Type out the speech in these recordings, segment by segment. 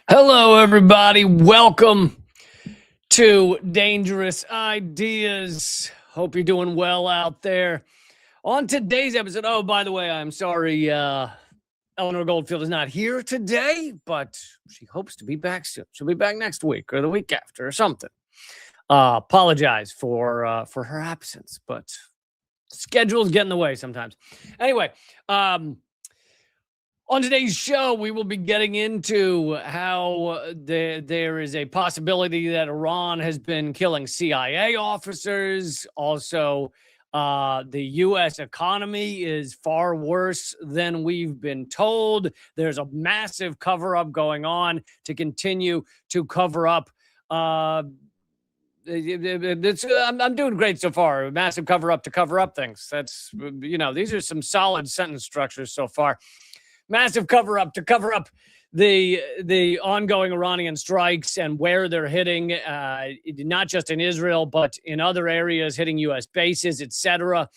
Hello, everybody. Welcome to Dangerous Ideas. Hope you're doing well out there. On today's episode, oh, by the way, I'm sorry, Eleanor Goldfield is not here today, but she hopes to be back soon. She'll be back next week or the week after or something. Apologize for her absence, but schedules get in the way sometimes. Anyway, on today's show, we will be getting into how there is a possibility that Iran has been killing CIA officers. Also, the U.S. economy is far worse than we've been told. There's a massive cover-up going on to continue to cover up. I'm doing great so far. A massive cover-up to cover up things. That's, these are some solid sentence structures so far. Massive cover-up to cover up the ongoing Iranian strikes and where they're hitting, not just in Israel, but in other areas, hitting U.S. bases, etc.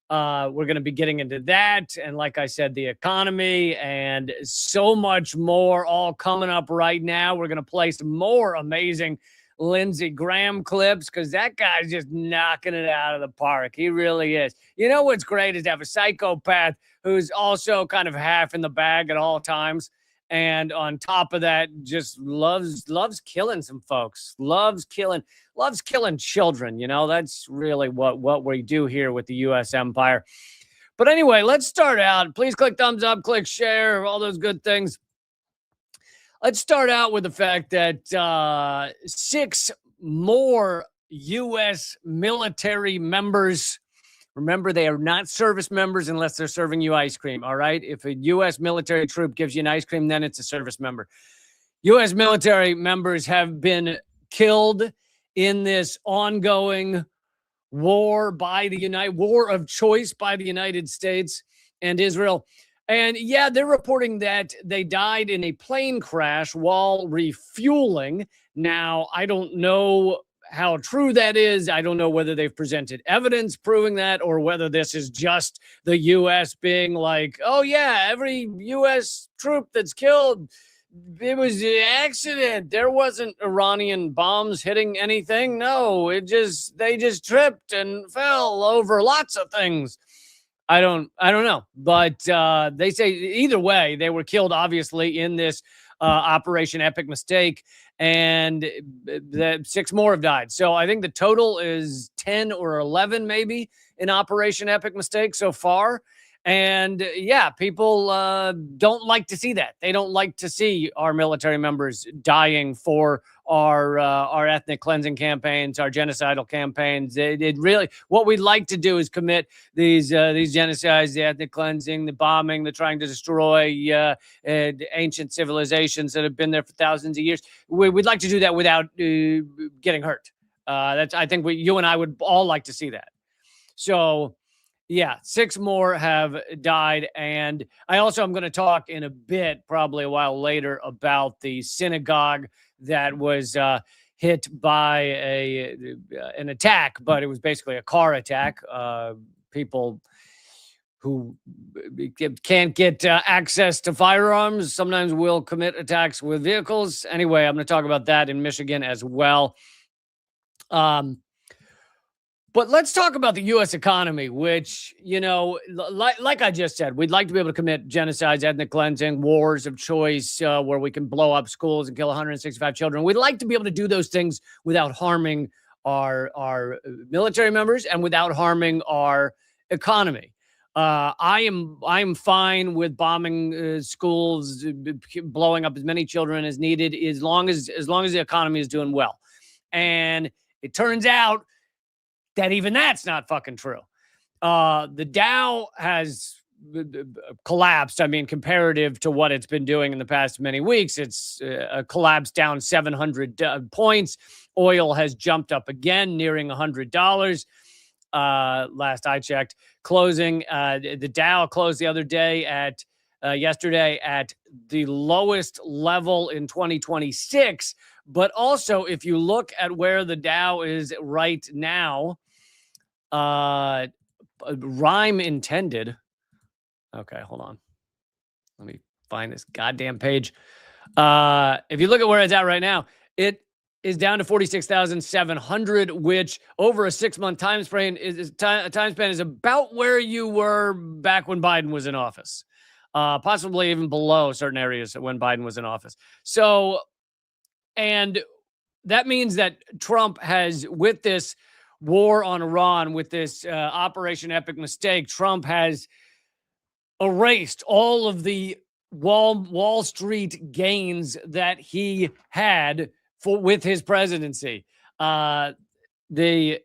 We're going to be getting into that. And like I said, the economy and so much more all coming up right now. We're going to play some more amazing Lindsey Graham clips because that guy's just knocking it out of the park. He really is. You know what's great is to have a psychopath who's also kind of half in the bag at all times. And on top of that, just loves killing some folks, loves killing children. You know, that's really what we do here with the U.S. empire. But anyway, let's start out. Please click thumbs up, click share, all those good things. Let's start out with the fact that 6 more U.S. military members. Remember, they are not service members unless they're serving you ice cream, all right? If a U.S. military troop gives you an ice cream, then it's a service member. U.S. military members have been killed in this ongoing war of choice by the United States and Israel. And yeah, they're reporting that they died in a plane crash while refueling. Now, I don't know how true that is. I don't know whether they've presented evidence proving that or whether this is just the U.S. being like, oh, yeah, every U.S. troop that's killed, it was an accident. There wasn't Iranian bombs hitting anything. No, they just tripped and fell over lots of things. I don't know, but they say either way, they were killed, obviously, in this Operation Epic Mistake, and 6 more have died. So I think the total is 10 or 11, maybe, in Operation Epic Mistake so far. And yeah, people don't like to see that. They don't like to see our military members dying for our ethnic cleansing campaigns, our genocidal campaigns. It really, what we'd like to do is commit these genocides, the ethnic cleansing, the bombing, the trying to destroy ancient civilizations that have been there for thousands of years. We'd like to do that without getting hurt. I think you and I would all like to see that. So yeah, 6 more have died. And I also am going to talk in a bit, probably a while later, about the synagogue that was hit by an attack, but it was basically a car attack. People who can't get access to firearms sometimes will commit attacks with vehicles. Anyway, I'm going to talk about that in Michigan as well. But let's talk about the U.S. economy, which, like I just said, we'd like to be able to commit genocides, ethnic cleansing, wars of choice, where we can blow up schools and kill 165 children. We'd like to be able to do those things without harming our military members and without harming our economy. I am fine with bombing schools, blowing up as many children as needed, as long as the economy is doing well. And it turns out that even that's not fucking true. The Dow has collapsed. I mean, comparative to what it's been doing in the past many weeks, it's collapsed down 700 points. Oil has jumped up again, nearing $100. Last I checked, closing. The Dow closed the other day yesterday at the lowest level in 2026. But also, if you look at where the Dow is right now, rhyme intended. Okay, hold on. Let me find this goddamn page. If you look at where it's at right now, it is down to 46,700, which over a 6-month time span is about where you were back when Biden was in office, possibly even below certain areas when Biden was in office. So, and that means that Trump has, with this war on Iran, with this Operation Epic Mistake, Trump has erased all of the Wall Street gains that he had with his presidency. The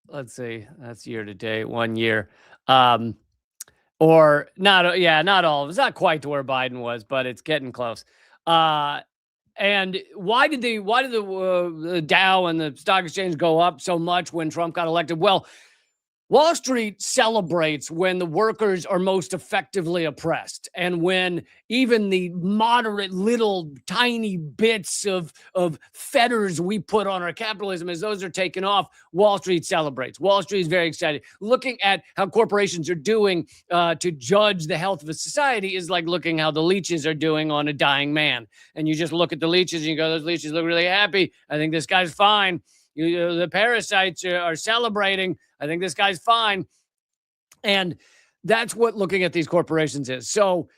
let's see, that's year to date, 1 year. Or not, not all of it. It's not quite to where Biden was, but it's getting close. And why did the Dow and the stock exchange go up so much when Trump got elected? Well, Wall Street celebrates when the workers are most effectively oppressed, and when even the moderate little tiny bits of fetters we put on our capitalism, as those are taken off, Wall Street celebrates. Wall Street is very excited. Looking at how corporations are doing to judge the health of a society is like looking how the leeches are doing on a dying man. And you just look at the leeches and you go, those leeches look really happy. I think this guy's fine. The parasites are celebrating. I think this guy's fine. And that's what looking at these corporations is. So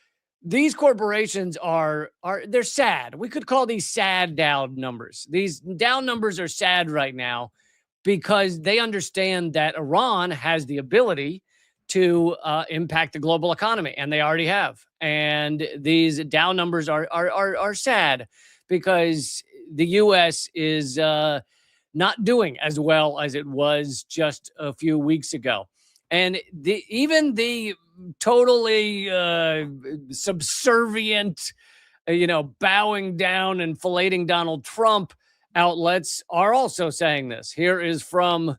these corporations they're sad. We could call these sad down numbers. These down numbers are sad right now because they understand that Iran has the ability to impact the global economy, and they already have. And these down numbers are sad because the U.S. is not doing as well as it was just a few weeks ago. And even the totally subservient, bowing down and filleting Donald Trump outlets are also saying this. Here is from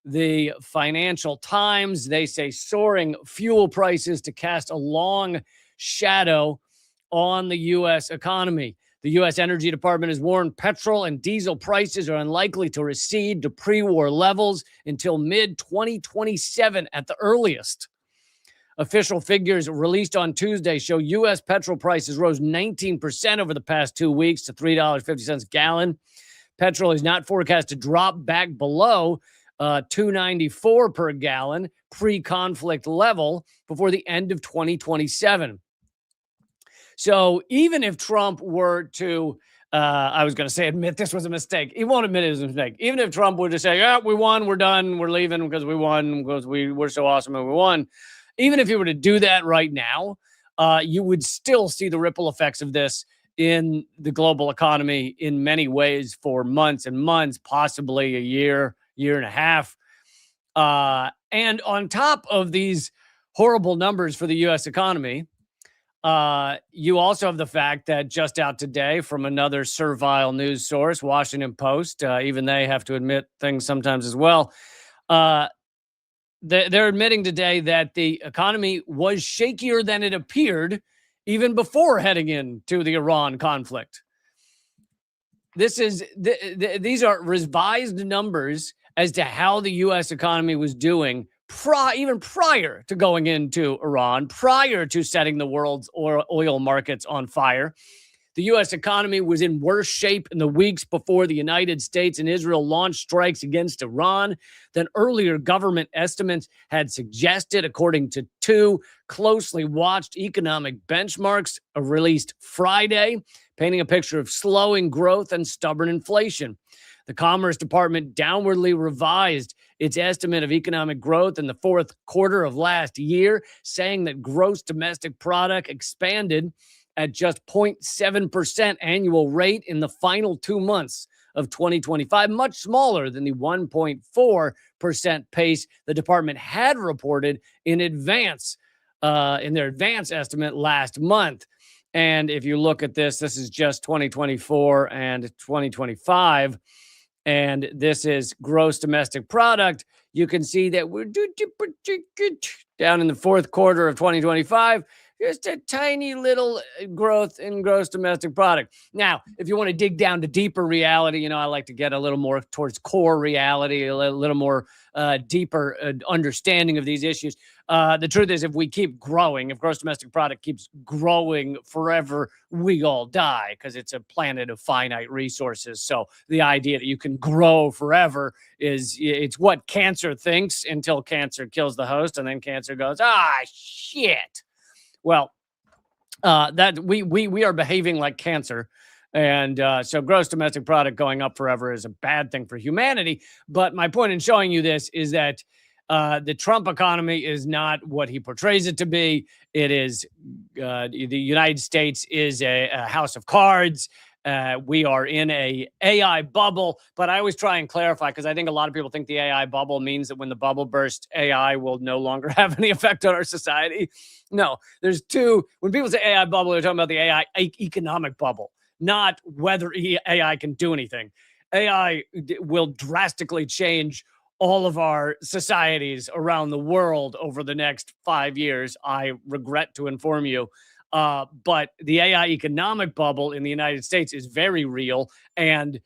the Financial Times. They say soaring fuel prices to cast a long shadow on the U.S. economy. The U.S. Energy Department has warned petrol and diesel prices are unlikely to recede to pre-war levels until mid-2027 at the earliest. Official figures released on Tuesday show U.S. petrol prices rose 19% over the past 2 weeks to $3.50 a gallon. Petrol is not forecast to drop back below $2.94 per gallon pre-conflict level before the end of 2027. So even if Trump were to, I was going to say admit this was a mistake. He won't admit it was a mistake. Even if Trump were to say, yeah, we won, we're done, we're leaving because we won, because we're so awesome and we won. Even if he were to do that right now, you would still see the ripple effects of this in the global economy in many ways for months and months, possibly a year and a half. And on top of these horrible numbers for the U.S. economy, you also have the fact that just out today from another servile news source, Washington Post, even they have to admit things sometimes as well. They're admitting today that the economy was shakier than it appeared even before heading into the Iran conflict. These are revised numbers as to how the U.S. economy was doing even prior to going into Iran, prior to setting the world's oil markets on fire. The U.S. economy was in worse shape in the weeks before the United States and Israel launched strikes against Iran than earlier government estimates had suggested, according to two closely watched economic benchmarks released Friday, painting a picture of slowing growth and stubborn inflation. The Commerce Department downwardly revised its estimate of economic growth in the fourth quarter of last year, saying that gross domestic product expanded at just 0.7% annual rate in the final 2 months of 2025, much smaller than the 1.4% pace the department had reported in advance, in their advance estimate last month. And if you look at this is just 2024 and 2025. And this is gross domestic product. You can see that we're down in the fourth quarter of 2025. just a tiny little growth in gross domestic product. Now, if you want to dig down to deeper reality, I like to get a little more towards core reality, a little more deeper understanding of these issues. The truth is, if we keep growing, if gross domestic product keeps growing forever, we all die because it's a planet of finite resources. So the idea that you can grow forever it's what cancer thinks until cancer kills the host, and then cancer goes, shit. Well, that we are behaving like cancer. And so gross domestic product going up forever is a bad thing for humanity. But my point in showing you this is that the Trump economy is not what he portrays it to be. It is the United States is a house of cards. We are in a AI bubble, but I always try and clarify because I think a lot of people think the AI bubble means that when the bubble bursts, AI will no longer have any effect on our society. No, there's two. When people say AI bubble, they're talking about the AI economic bubble, not whether AI can do anything. AI will drastically change all of our societies around the world over the next 5 years. I regret to inform you. But the AI economic bubble in the United States is very real. And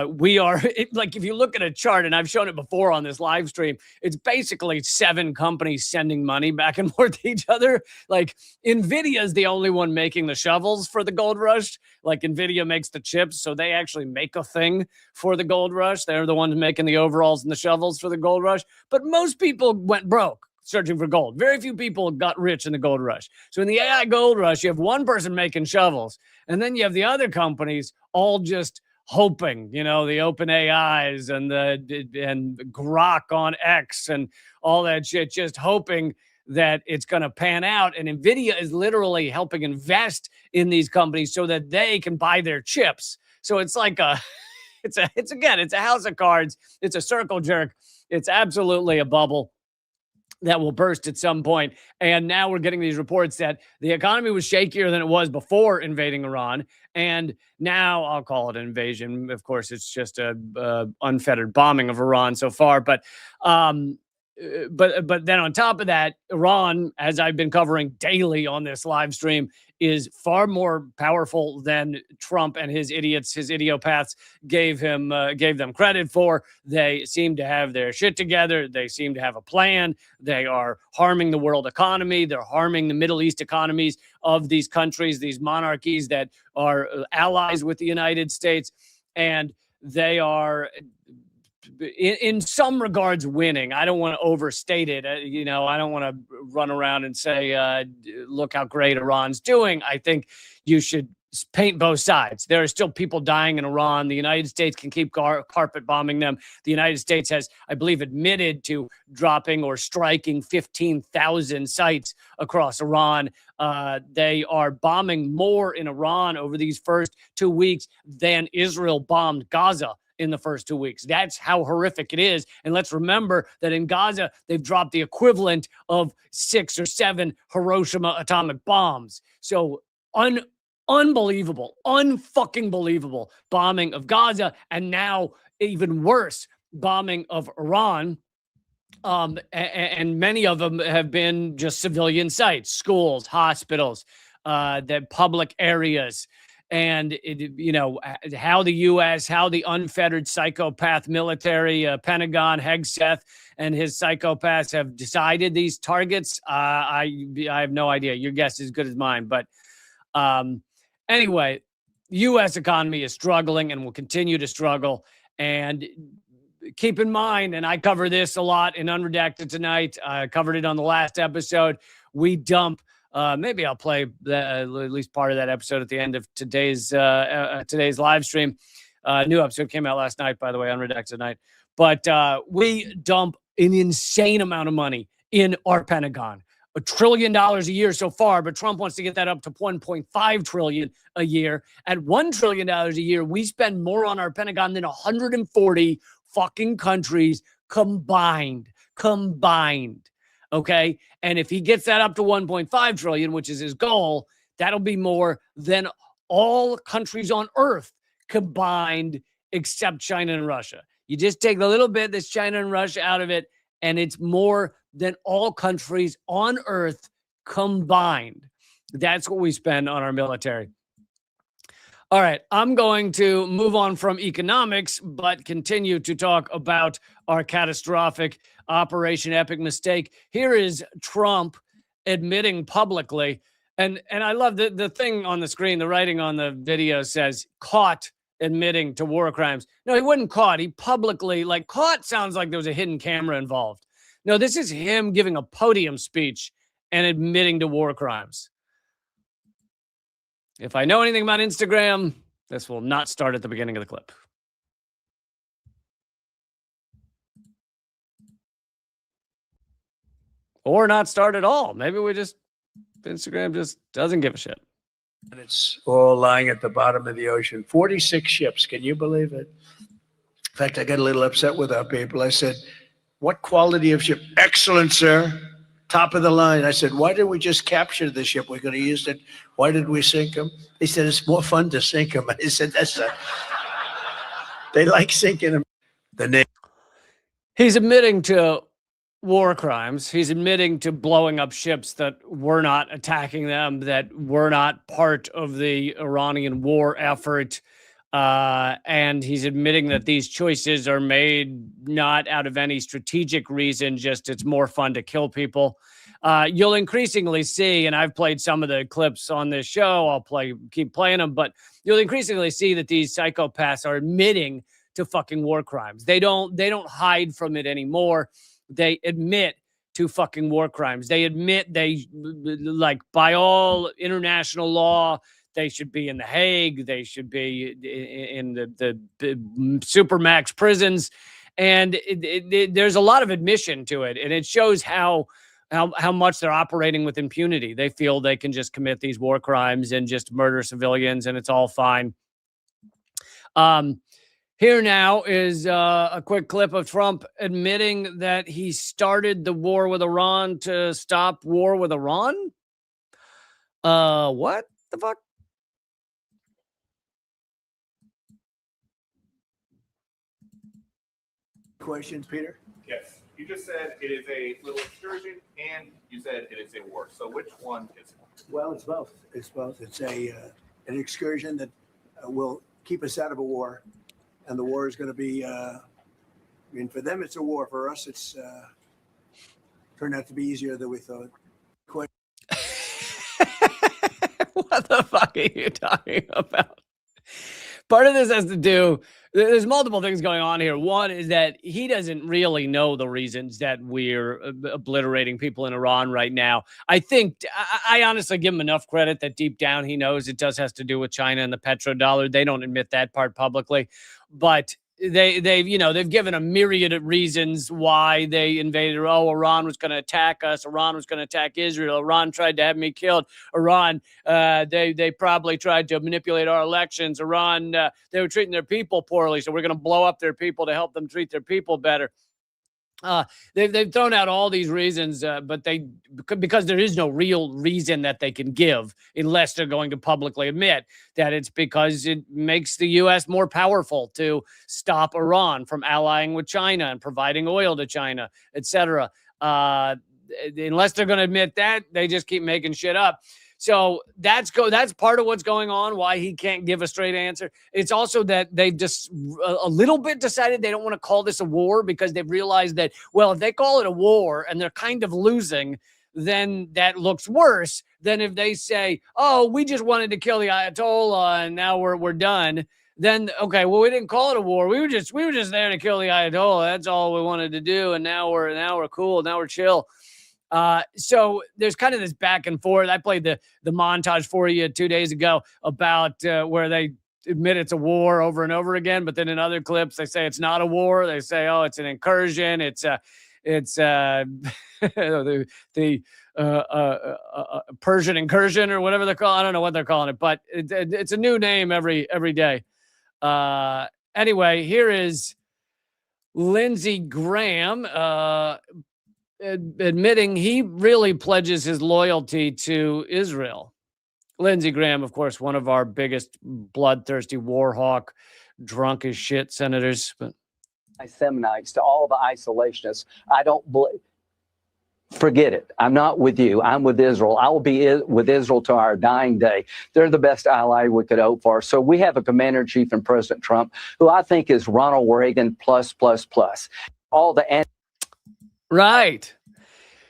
we are like, if you look at a chart, and I've shown it before on this live stream, it's basically 7 companies sending money back and forth to each other. Like NVIDIA is the only one making the shovels for the gold rush. Like NVIDIA makes the chips, so they actually make a thing for the gold rush. They're the ones making the overalls and the shovels for the gold rush. But most people went broke searching for gold. Very few people got rich in the gold rush. So in the AI gold rush, you have one person making shovels, and then you have the other companies all just hoping, the open AIs and Grok on X and all that shit, just hoping that it's going to pan out. And NVIDIA is literally helping invest in these companies so that they can buy their chips. So it's like it's a house of cards. It's a circle jerk. It's absolutely a bubble that will burst at some point. And now we're getting these reports that the economy was shakier than it was before invading Iran. And now I'll call it an invasion. Of course, it's just a unfettered bombing of Iran so far. But then on top of that, Iran, as I've been covering daily on this live stream, is far more powerful than Trump and his idiopaths gave them credit for. They seem to have their shit together. They seem to have a plan. They are harming the world economy. They're harming the Middle East economies of these countries, these monarchies that are allies with the United States. And they are, in some regards, winning. I don't want to overstate it. I don't want to run around and say, look how great Iran's doing. I think you should paint both sides. There are still people dying in Iran. The United States can keep carpet bombing them. The United States has, I believe, admitted to dropping or striking 15,000 sites across Iran. They are bombing more in Iran over these first 2 weeks than Israel bombed Gaza in the first 2 weeks. That's how horrific it is. And let's remember that in Gaza, they've dropped the equivalent of 6 or 7 Hiroshima atomic bombs. So unbelievable, unfucking believable bombing of Gaza. And now even worse, bombing of Iran. And many of them have been just civilian sites, schools, hospitals, the public areas. And, how the U.S., how the unfettered psychopath military, Pentagon, Hegseth, and his psychopaths have decided these targets. I have no idea. Your guess is as good as mine. But anyway, the U.S. economy is struggling and will continue to struggle. And keep in mind, and I cover this a lot in Unredacted Tonight. I covered it on the last episode. We dump. Maybe I'll play at least part of that episode at the end of today's live stream. New episode came out last night, by the way, Unredacted Tonight. But we dump an insane amount of money in our Pentagon. $1 trillion a year so far, but Trump wants to get that up to $1.5 trillion a year. At $1 trillion a year, we spend more on our Pentagon than 140 fucking countries combined. Okay. And if he gets that up to 1.5 trillion, which is his goal, that'll be more than all countries on earth combined, except China and Russia. You just take the little bit that's China and Russia out of it, and it's more than all countries on earth combined. That's what we spend on our military. All right, I'm going to move on from economics, but continue to talk about our catastrophic Operation Epic Mistake. Here is Trump admitting publicly, and I love the thing on the screen, the writing on the video says, caught admitting to war crimes. No, he wasn't caught. He publicly, like, caught sounds like there was a hidden camera involved. No, this is him giving a podium speech and admitting to war crimes. If I know anything about Instagram, this will not start at the beginning of the clip. Or not start at all. Maybe Instagram just doesn't give a shit. And it's all lying at the bottom of the ocean. 46 ships. Can you believe it? In fact, I got a little upset with our people. I said, what quality of ship? Excellent, sir. Top of the line. I said, why didn't we just capture the ship? We're going to use it. Why did we sink them? They said, it's more fun to sink them. I said, they like sinking them. He's admitting to war crimes. He's admitting to blowing up ships that were not attacking them, that were not part of the Iranian war effort. And he's admitting that these choices are made not out of any strategic reason, just it's more fun to kill people. You'll increasingly see, and I've played some of the clips on this show, I'll keep playing them, but you'll increasingly see that these psychopaths are admitting to fucking war crimes. They don't hide from it anymore. They admit to fucking war crimes. They admit like, by all international law, they should be in The Hague. They should be in the supermax prisons. And there's a lot of admission to it. And it shows how much they're operating with impunity. They feel they can just commit these war crimes and just murder civilians and it's all fine. Here now is a quick clip of Trump admitting that he started the war with Iran to stop war with Iran. What the fuck? Questions, Peter? Yes. You just said it is a little excursion, and you said it is a war. So which one is it? Well, it's both. It's both. It's an excursion that will keep us out of a war, and the war is going to be. I mean, for them, it's a war. For us, it's turned out to be easier than we thought. What the fuck are you talking about? Part of this has to do, there's multiple things going on here. One is that he doesn't really know the reasons that we're obliterating people in Iran right now. I think, I honestly give him enough credit that deep down he knows it has to do with China and the petrodollar. They don't admit that part publicly, but they've given a myriad of reasons why they invaded. Oh, Iran was going to attack us. Iran was going to attack Israel. Iran tried to have me killed. Iran, they probably tried to manipulate our elections. Iran, they were treating their people poorly, so we're going to blow up their people to help them treat their people better. They've thrown out all these reasons, but because there is no real reason that they can give unless they're going to publicly admit that it's because it makes the U.S. more powerful to stop Iran from allying with China and providing oil to China, etc. Unless they're going to admit that, they just keep making shit up. So that's part of what's going on, why he can't give a straight answer. It's also that they've just a little bit decided they don't want to call this a war because they've realized that, well, if they call it a war and they're kind of losing, then that looks worse than if they say, oh, we just wanted to kill the Ayatollah and now we're done. Then, okay, well, we didn't call it a war. We were just there to kill the Ayatollah. That's all we wanted to do. And now we're cool. Now we're chill. So there's kind of this back and forth. I played the montage for you 2 days ago about where they admit it's a war over and over again, but then in other clips they say it's not a war. They say, oh, it's an incursion. It's the Persian incursion or whatever they're calling. I don't know what they're calling it, but it's a new name every day. Anyway, here is Lindsey Graham admitting he really pledges his loyalty to Israel. Lindsey Graham, of course, one of our biggest bloodthirsty war hawk, drunk as shit senators. But Seminites, to all the isolationists, I don't believe. Forget it. I'm not with you. I'm with Israel. I will be with Israel to our dying day. They're the best ally we could hope for. So we have a commander-in-chief in President Trump, who I think is Ronald Reagan plus, plus, plus. All the Right.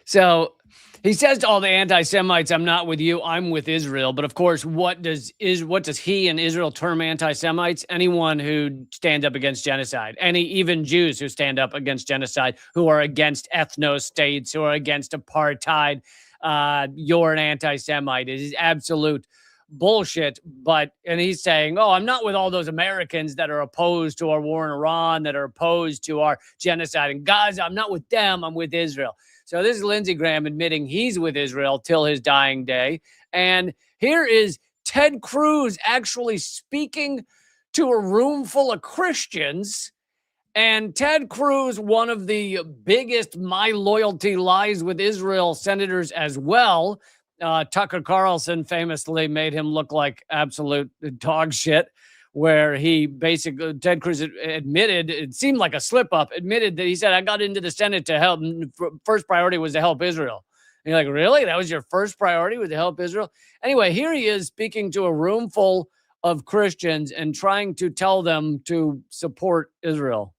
So he says to all the anti-Semites, I'm not with you, I'm with Israel. But of course, what does he and Israel term anti-Semites? Anyone who stands up against genocide, even Jews who stand up against genocide, who are against ethno-states, who are against apartheid. You're an anti-Semite. It is absolute bullshit. And he's saying, oh, I'm not with all those Americans that are opposed to our war in Iran, that are opposed to our genocide in Gaza. I'm not with them. I'm with Israel. So this is Lindsey Graham admitting he's with Israel till his dying day. And here is Ted Cruz actually speaking to a room full of Christians. And Ted Cruz, one of the biggest my loyalty lies with Israel senators as well. Tucker Carlson famously made him look like absolute dog shit, where he basically, Ted Cruz admitted, it seemed like a slip up, admitted that he said, I got into the Senate to help. First priority was to help Israel. And you're like, really? That was your first priority, was to help Israel? Anyway, here he is speaking to a room full of Christians and trying to tell them to support Israel.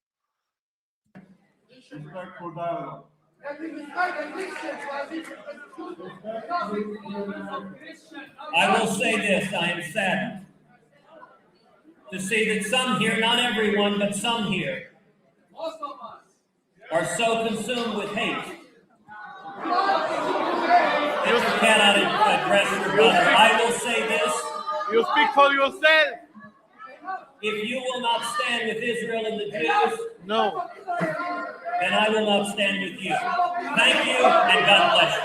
I will say this, I am saddened to see that some here, not everyone, but some here, are so consumed with hate that you cannot address your brother. I will say this. You speak for yourself. If you will not stand with Israel and the Jews, No. then I will not stand with you. Thank you, and God bless you.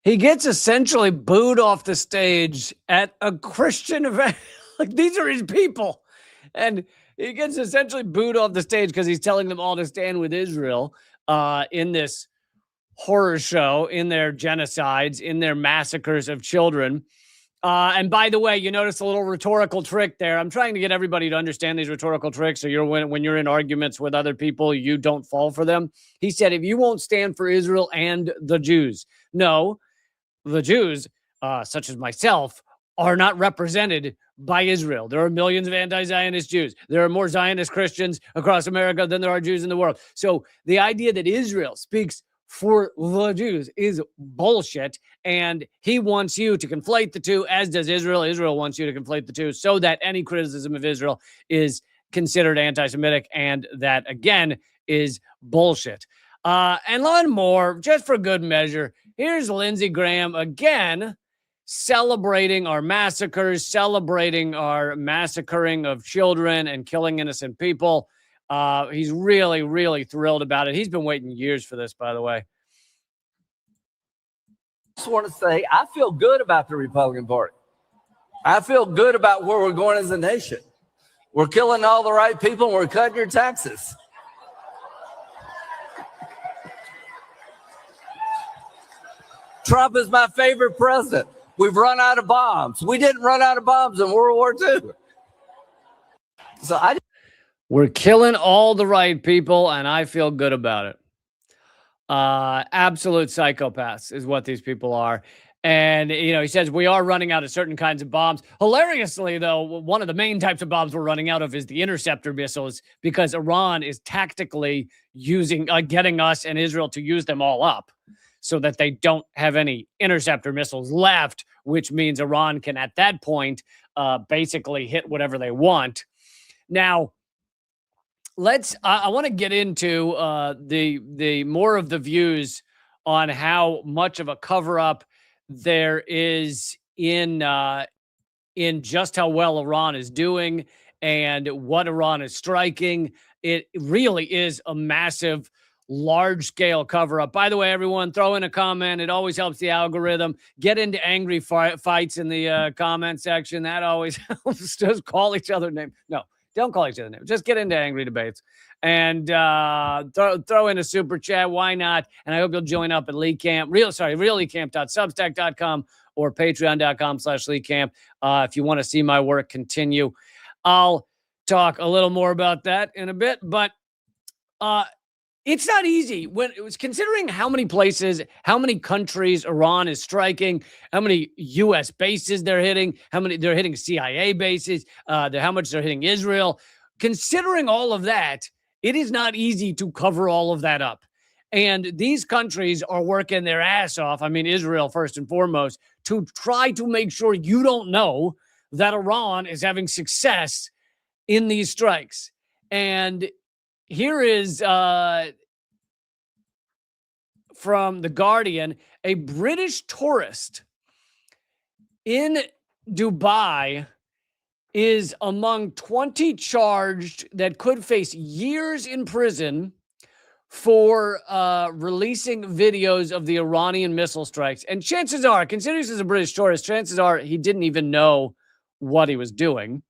He gets essentially booed off the stage at a Christian event. Like, these are his people. And he gets essentially booed off the stage because he's telling them all to stand with Israel in this horror show, in their genocides, in their massacres of children. And by the way, you notice a little rhetorical trick there. I'm trying to get everybody to understand these rhetorical tricks, so when you're in arguments with other people, you don't fall for them. He said, if you won't stand for Israel and the Jews. No, the Jews, such as myself, are not represented by Israel. There are millions of anti-Zionist Jews. There are more Zionist Christians across America than there are Jews in the world. So the idea that Israel speaks for the Jews is bullshit, and he wants you to conflate the two, as does Israel. Israel wants you to conflate the two so that any criticism of Israel is considered anti-Semitic, and that, again, is bullshit. And one more, just for good measure, here's Lindsey Graham again celebrating our massacres, celebrating our massacring of children and killing innocent people. He's really, really thrilled about it. He's been waiting years for this, by the way. I just want to say, I feel good about the Republican Party. I feel good about where we're going as a nation. We're killing all the right people and we're cutting your taxes. Trump is my favorite president. We've run out of bombs. We didn't run out of bombs in World War II. So we're killing all the right people, and I feel good about it. Absolute psychopaths is what these people are. And, he says we are running out of certain kinds of bombs. Hilariously, though, one of the main types of bombs we're running out of is the interceptor missiles, because Iran is tactically getting us and Israel to use them all up so that they don't have any interceptor missiles left, which means Iran can, at that point, basically hit whatever they want. Now, I want to get into the more of the views on how much of a cover-up there is in just how well Iran is doing and what Iran is striking. It really is a massive, large-scale cover-up. By the way, everyone, throw in a comment. It always helps the algorithm. Get into angry fights in the comment section. That always helps. Just call each other names. No. Don't call each other names. Just get into angry debates and throw in a super chat. Why not? And I hope you'll join up at reallycamp.substack.com or patreon.com/LeeCamp if you want to see my work continue. I'll talk a little more about that in a bit, but it's not easy when it was considering how many places, how many countries Iran is striking, how many U.S. bases they're hitting, how many they're hitting CIA bases, how much they're hitting Israel. Considering all of that, it is not easy to cover all of that up. And these countries are working their ass off. I mean, Israel first and foremost, to try to make sure you don't know that Iran is having success in these strikes. And here is from The Guardian, a British tourist in Dubai is among 20 charged that could face years in prison for releasing videos of the Iranian missile strikes. And chances are, considering this is a British tourist, chances are he didn't even know what he was doing,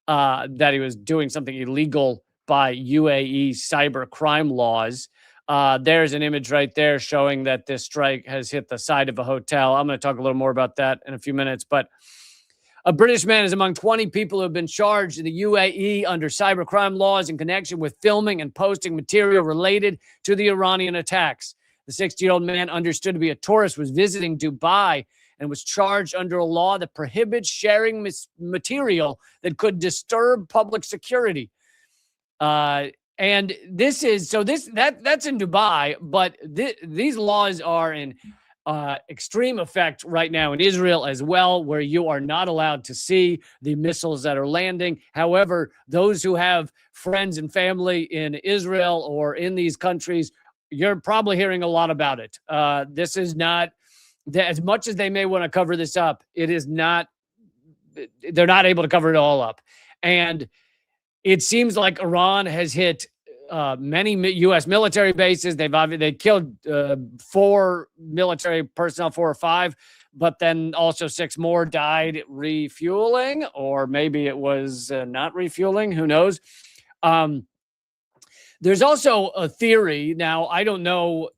that he was doing something illegal by UAE cyber crime laws. There's an image right there showing that this strike has hit the side of a hotel. I'm going to talk a little more about that in a few minutes, but a British man is among 20 people who have been charged in the UAE under cybercrime laws in connection with filming and posting material related to the Iranian attacks. The 60-year-old man, understood to be a tourist, was visiting Dubai and was charged under a law that prohibits sharing material that could disturb public security. And this is that's in Dubai, but these laws are in extreme effect right now in Israel as well, where you are not allowed to see the missiles that are landing. However, those who have friends and family in Israel or in these countries, you're probably hearing a lot about it. This is not, as much as they may want to cover this up, it is not, they're not able to cover it all up. And it seems like Iran has hit many U.S. military bases. They killed 4 military personnel, 4 or 5, but then also 6 more died refueling, or maybe it was not refueling. Who knows? There's also a theory. Now, I don't know.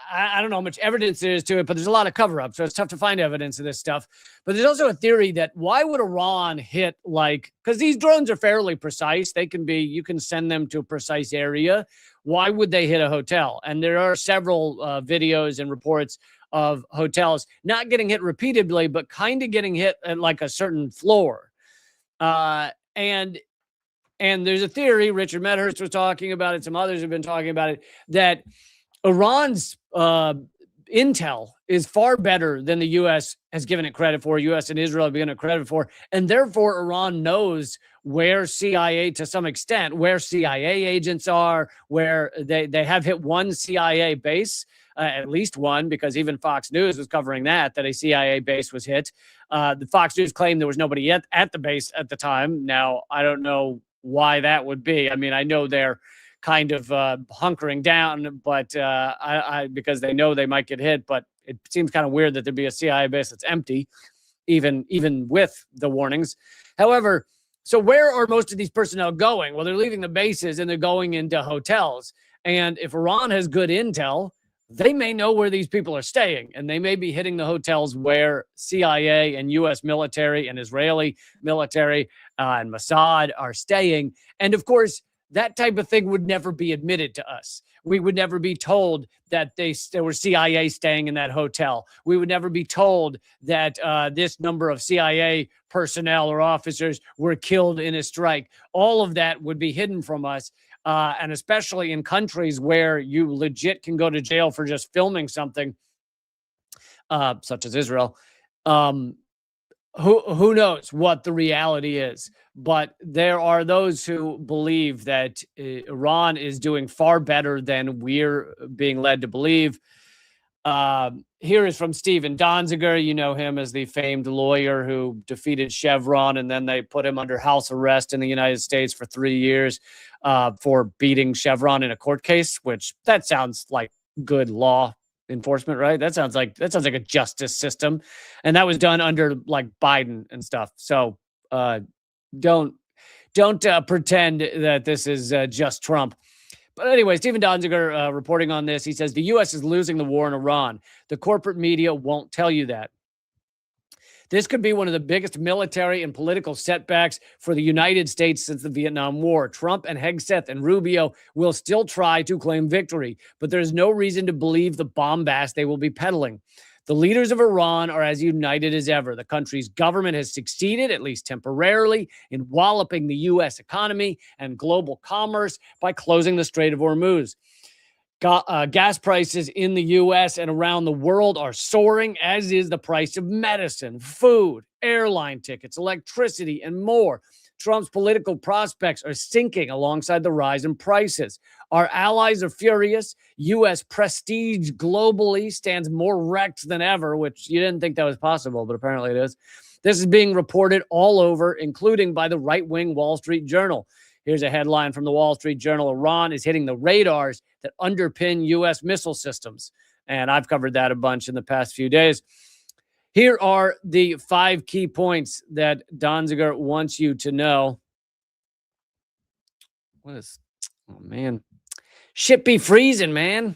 I don't know how much evidence there is to it, but there's a lot of cover-up, so it's tough to find evidence of this stuff. But there's also a theory that why would Iran hit, because these drones are fairly precise. You can send them to a precise area. Why would they hit a hotel? And there are several videos and reports of hotels not getting hit repeatedly, but kind of getting hit at like a certain floor. And there's a theory, Richard Medhurst was talking about it, some others have been talking about it, that Iran's intel is far better than the U.S. has given it credit for, U.S. and Israel have given it credit for, and therefore Iran knows where CIA, to some extent, where CIA agents are, where they have hit one CIA base, at least one, because even Fox News was covering that a CIA base was hit. The Fox News claimed there was nobody at the base at the time. Now, I don't know why that would be. I mean, I know they're kind of hunkering down, but because they know they might get hit. But it seems kind of weird that there'd be a CIA base that's empty, even with the warnings. However, so where are most of these personnel going? Well, they're leaving the bases and they're going into hotels. And if Iran has good intel, they may know where these people are staying, and they may be hitting the hotels where CIA and U.S. military and Israeli military and Mossad are staying. And of course, that type of thing would never be admitted to us. We would never be told that there were CIA staying in that hotel. We would never be told that this number of CIA personnel or officers were killed in a strike. All of that would be hidden from us. And especially in countries where you legit can go to jail for just filming something, such as Israel. Who knows what the reality is? But there are those who believe that Iran is doing far better than we're being led to believe. Here is from Steven Donziger. You know him as the famed lawyer who defeated Chevron, and then they put him under house arrest in the United States for 3 years for beating Chevron in a court case, which that sounds like good law enforcement, right? That sounds like a justice system. And that was done under like Biden and stuff. So don't pretend that this is just Trump. But anyway, Steven Donziger reporting on this. He says, the U.S. is losing the war in Iran. The corporate media won't tell you that. This could be one of the biggest military and political setbacks for the United States since the Vietnam War. Trump and Hegseth and Rubio will still try to claim victory, but there's no reason to believe the bombast they will be peddling. The leaders of Iran are as united as ever. The country's government has succeeded, at least temporarily, in walloping the U.S. economy and global commerce by closing the Strait of Hormuz. Gas prices in the U.S. and around the world are soaring, as is the price of medicine, food, airline tickets, electricity, and more. Trump's political prospects are sinking alongside the rise in prices. Our allies are furious. U.S. prestige globally stands more wrecked than ever, which you didn't think that was possible, but apparently it is. This is being reported all over, including by the right-wing Wall Street Journal. Here's a headline from the Wall Street Journal. Iran is hitting the radars that underpin U.S. missile systems. And I've covered that a bunch in the past few days. Here are the 5 key points that Donziger wants you to know. Oh, man. Shit be freezing, man.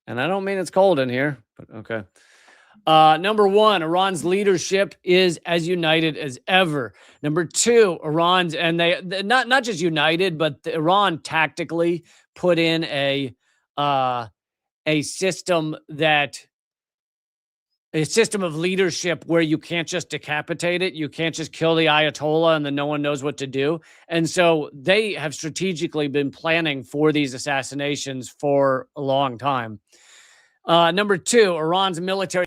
And I don't mean it's cold in here, but okay. Number 1, Iran's leadership is as united as ever. Number 2, Iran's, and they not just united, but Iran tactically put in a system of leadership where you can't just decapitate it. You can't just kill the Ayatollah and then no one knows what to do. And so they have strategically been planning for these assassinations for a long time. Number 2, Iran's military.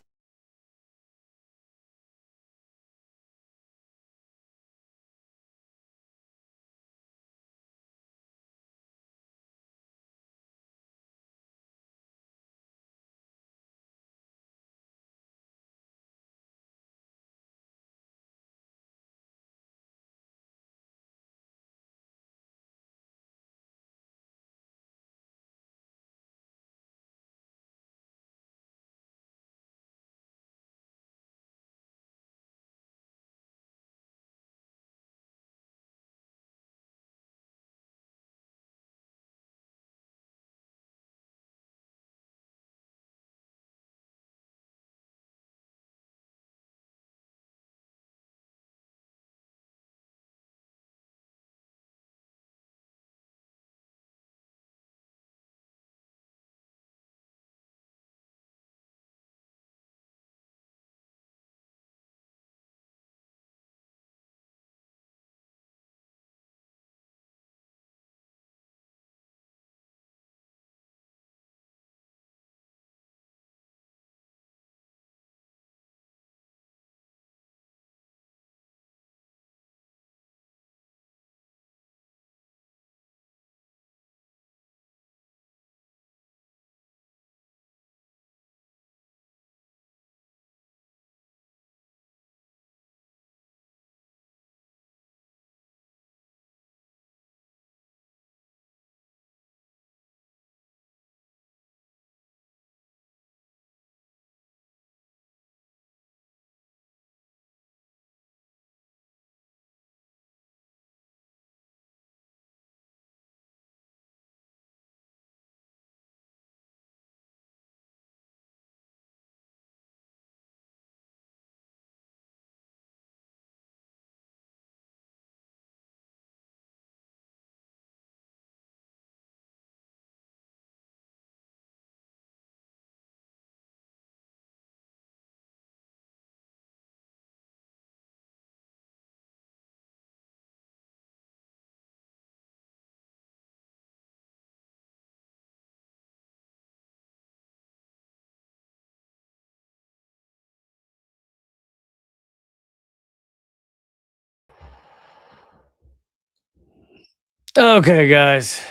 Okay, guys.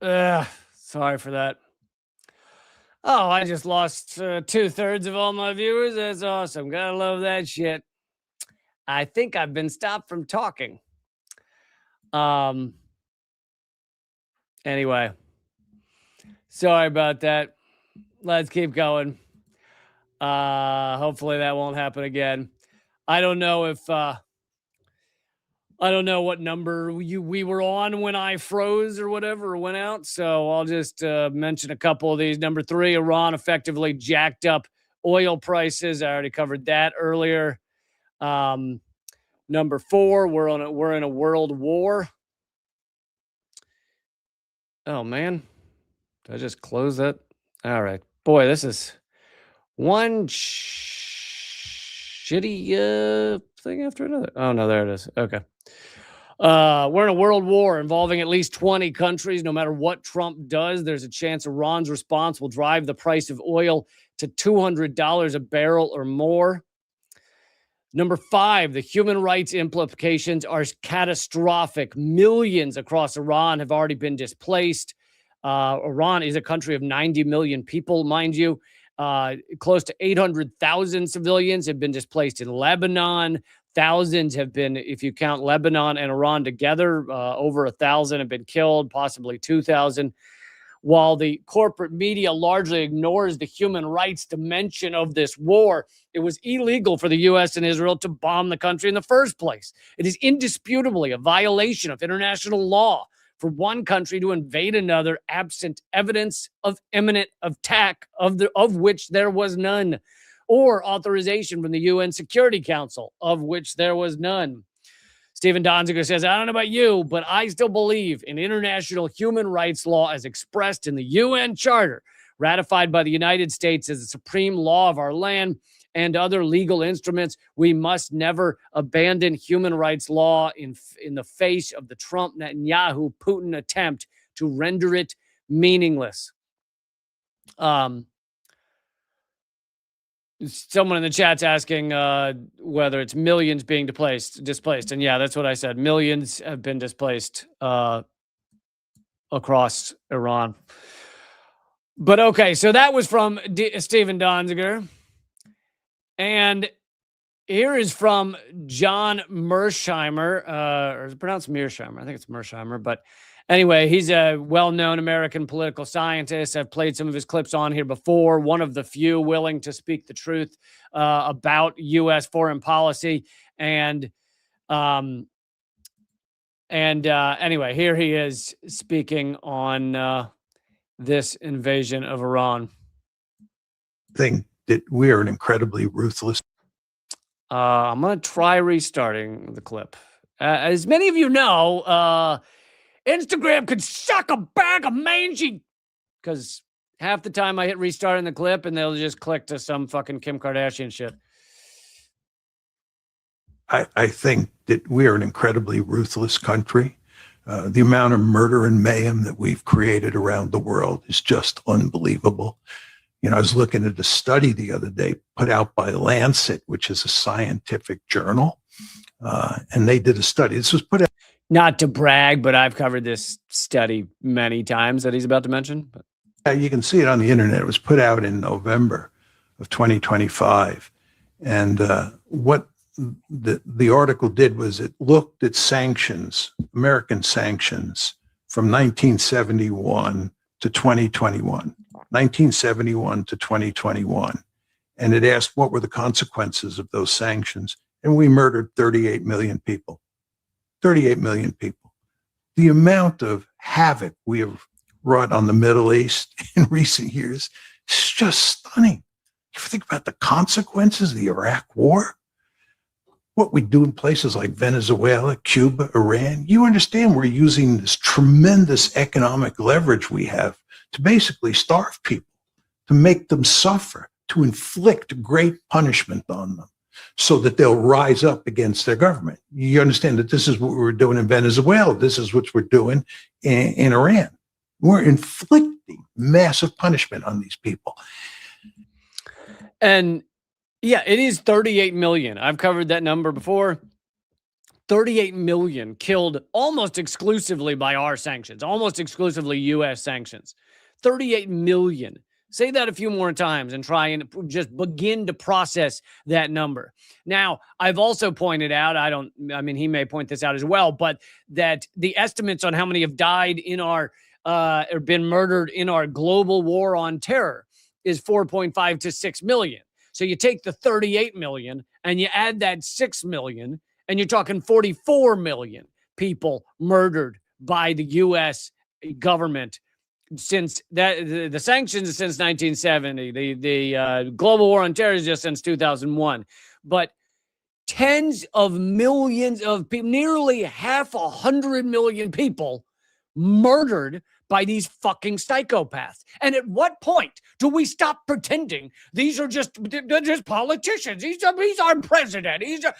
Sorry for that. Oh, I just lost 2/3 of all my viewers. That's awesome. Gotta love that shit. I think I've been stopped from talking. Anyway, sorry about that. Let's keep going. Hopefully that won't happen again. I don't know if I don't know what number we were on when I froze or whatever, or went out. So I'll just mention a couple of these. Number 3, Iran effectively jacked up oil prices. I already covered that earlier. Number 4, we're in a world war. Oh man, did I just close that? All right, boy, this is one shitty thing after another. Oh no, there it is. Okay. We're in a world war involving at least 20 countries. No matter what Trump does, there's a chance Iran's response will drive the price of oil to $200 a barrel or more. Number 5, the human rights implications are catastrophic. Millions across Iran have already been displaced. Iran is a country of 90 million people, mind you. Close to 800,000 civilians have been displaced in Lebanon. Thousands have been, if you count Lebanon and Iran together, over 1,000 have been killed, possibly 2,000. While the corporate media largely ignores the human rights dimension of this war, it was illegal for the U.S. and Israel to bomb the country in the first place. It is indisputably a violation of international law for one country to invade another absent evidence of imminent attack, of which there was none, or authorization from the UN Security Council, of which there was none. Stephen Donziger says, I don't know about you, but I still believe in international human rights law as expressed in the UN Charter, ratified by the United States as the supreme law of our land and other legal instruments. We must never abandon human rights law in the face of the Trump, Netanyahu, Putin attempt to render it meaningless. Someone in the chat's asking whether it's millions being displaced. And yeah, that's what I said. Millions have been displaced across Iran. But okay, so that was from Stephen Donziger. And here is from John Mersheimer, or is it pronounced Mearsheimer? I think it's Mersheimer, but anyway, he's a well-known American political scientist. I've played some of his clips on here before. One of the few willing to speak the truth about U.S. foreign policy. And anyway, here he is speaking on this invasion of Iran. Think that we are an incredibly ruthless. I'm going to try restarting the clip. As many of you know, Instagram could suck a bag of mangy, because half the time I hit restart in the clip and they'll just click to some fucking Kim Kardashian shit. I think that we are an incredibly ruthless country. The amount of murder and mayhem that we've created around the world is just unbelievable. You know, I was looking at a study the other day put out by Lancet, which is a scientific journal, and they did a study. This was put out. Not to brag, but I've covered this study many times that he's about to mention. But You can see it on the internet. It was put out in November of 2025. And what the article did was it looked at sanctions, American sanctions, from 1971 to 2021. 1971 to 2021. And it asked what were the consequences of those sanctions. And we murdered 38 million people. 38 million people. The amount of havoc we have wrought on the Middle East in recent years is just stunning. If you think about the consequences of the Iraq War, what we do in places like Venezuela, Cuba, Iran, you understand we're using this tremendous economic leverage we have to basically starve people, to make them suffer, to inflict great punishment on them so that they'll rise up against their government. You understand that this is what we're doing in Venezuela. This is what we're doing in Iran. We're inflicting massive punishment on these people. And yeah, it is 38 million. I've covered that number before. 38 million killed almost exclusively by our sanctions, almost exclusively U.S. sanctions. 38 million. Say that a few more times and try and just begin to process that number. Now, I've also pointed out, he may point this out as well, but that the estimates on how many have died in our, or been murdered in our global war on terror is 4.5 to 6 million. So you take the 38 million and you add that 6 million, and you're talking 44 million people murdered by the U.S. government since that the sanctions since 1970, the global war on terror is just since 2001. But tens of millions of people, nearly 500 million people murdered by these fucking psychopaths. And at what point do we stop pretending these are just politicians? He's our president. He's our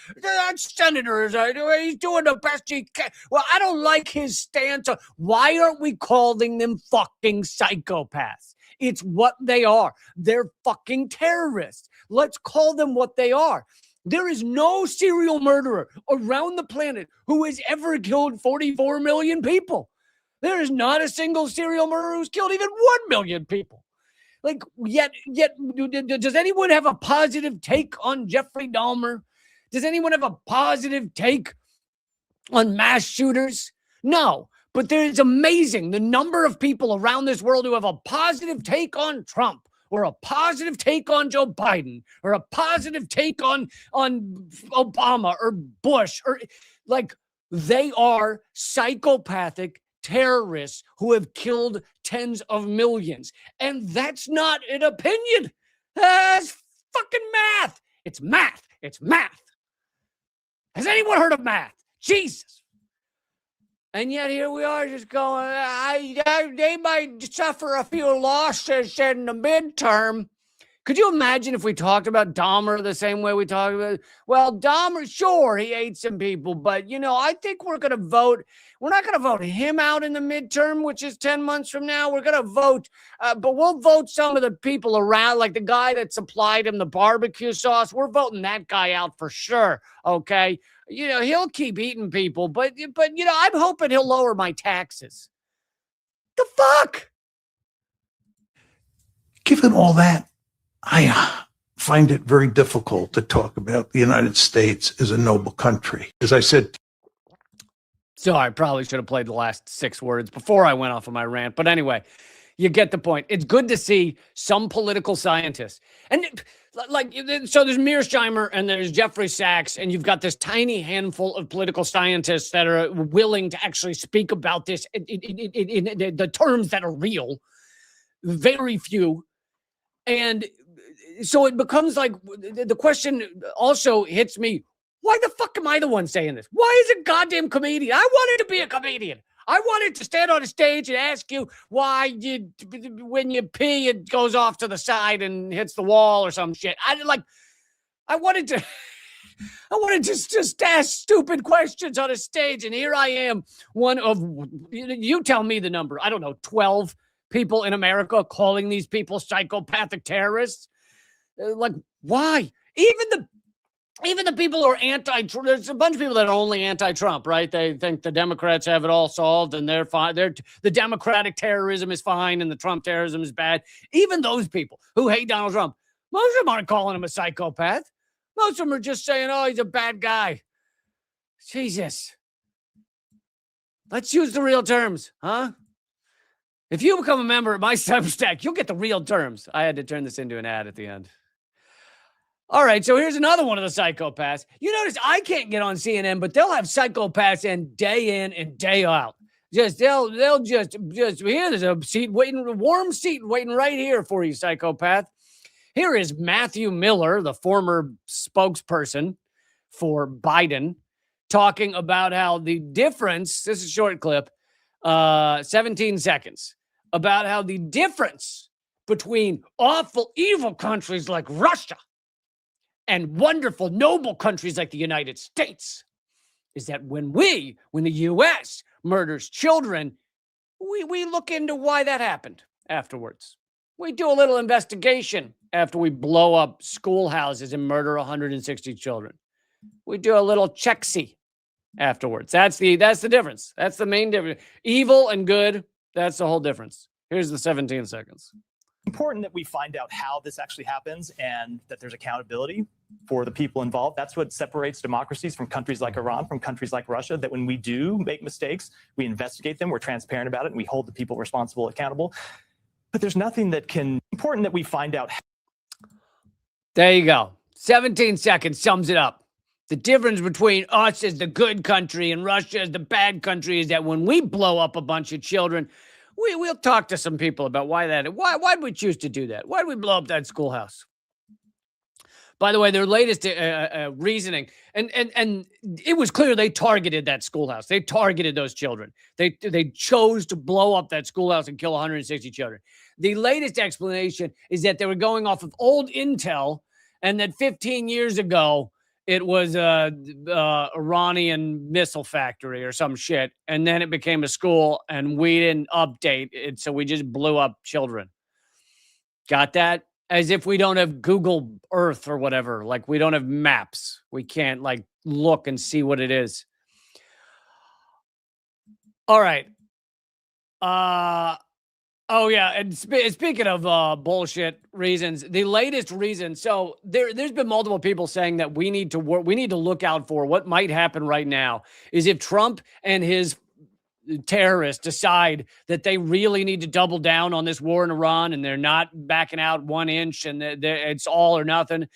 senators. He's doing the best he can. Well, I don't like his stance. Why aren't we calling them fucking psychopaths? It's what they are. They're fucking terrorists. Let's call them what they are. There is no serial murderer around the planet who has ever killed 44 million people. There is not a single serial murderer who's killed even 1 million people. Like, yet, does anyone have a positive take on Jeffrey Dahmer? Does anyone have a positive take on mass shooters? No, but there is amazing the number of people around this world who have a positive take on Trump, or a positive take on Joe Biden, or a positive take on Obama or Bush, or like, they are psychopathic terrorists who have killed tens of millions. And that's not an opinion. That's fucking math. It's math. It's math. Has anyone heard of math? Jesus. And yet here we are just going, they might suffer a few losses in the midterm. Could you imagine if we talked about Dahmer the same way we talk about, well, Dahmer, sure, he ate some people, but, I think we're going to vote. We're not going to vote him out in the midterm, which is 10 months from now. We're going to vote, but we'll vote some of the people around, like the guy that supplied him the barbecue sauce. We're voting that guy out for sure, okay? He'll keep eating people, but I'm hoping he'll lower my taxes. The fuck? Given all that, I find it very difficult to talk about the United States as a noble country. As I said. So I probably should have played the last 6 words before I went off of my rant. But anyway, you get the point. It's good to see some political scientists. And so there's Mearsheimer and there's Jeffrey Sachs, and you've got this tiny handful of political scientists that are willing to actually speak about this in the terms that are real. Very few. And so it becomes like, the question also hits me, why the fuck am I the one saying this? Why is a goddamn comedian? I wanted to be a comedian. I wanted to stand on a stage and ask you why when you pee, it goes off to the side and hits the wall or some shit. I wanted to just ask stupid questions on a stage. And here I am, one of, you tell me the number, I don't know, 12 people in America calling these people psychopathic terrorists. Like, why? Even the people who are anti-Trump, there's a bunch of people that are only anti-Trump, right? They think the Democrats have it all solved and they're fine. The Democratic terrorism is fine and the Trump terrorism is bad. Even those people who hate Donald Trump, most of them aren't calling him a psychopath. Most of them are just saying, oh, he's a bad guy. Jesus. Let's use the real terms, huh? If you become a member of my Substack, you'll get the real terms. I had to turn this into an ad at the end. All right, so here's another one of the psychopaths. You notice I can't get on CNN, but they'll have psychopaths day in and day out. They'll just here's a seat waiting, a warm seat waiting right here for you, psychopath. Here is Matthew Miller, the former spokesperson for Biden, talking about how the difference, this is a short clip, 17 seconds, about how the difference between awful, evil countries like Russia and wonderful, noble countries like the United States is that when the U.S. murders children, we look into why that happened afterwards. We do a little investigation after we blow up schoolhouses and murder 160 children. We do a little check-see afterwards. That's the difference. That's the main difference. Evil and good, that's the whole difference. Here's the 17 seconds. Important that we find out how this actually happens and that there's accountability for the people involved. That's what separates democracies from countries like Iran, from countries like Russia, that when we do make mistakes, we investigate them, we're transparent about it, and we hold the people responsible accountable. But there's nothing that can, important that we find out. There you go. 17 seconds sums it up. The difference between us as the good country and Russia as the bad country is that when we blow up a bunch of children, we'll talk to some people about why'd we choose to do that? Why'd we blow up that schoolhouse? By the way, their latest reasoning, and it was clear they targeted that schoolhouse. They targeted those children. They chose to blow up that schoolhouse and kill 160 children. The latest explanation is that they were going off of old intel, and that 15 years ago it was a Iranian missile factory or some shit, and then it became a school, and we didn't update it, so we just blew up children. Got that? As if we don't have Google Earth or whatever. Like, we don't have maps. We can't, like, look and see what it is. All right. Oh, yeah. And speaking of bullshit reasons, the latest reason. So there's been multiple people saying that we need to look out for what might happen right now is if Trump and his terrorists decide that they really need to double down on this war in Iran and they're not backing out 1 inch and it's all or nothing.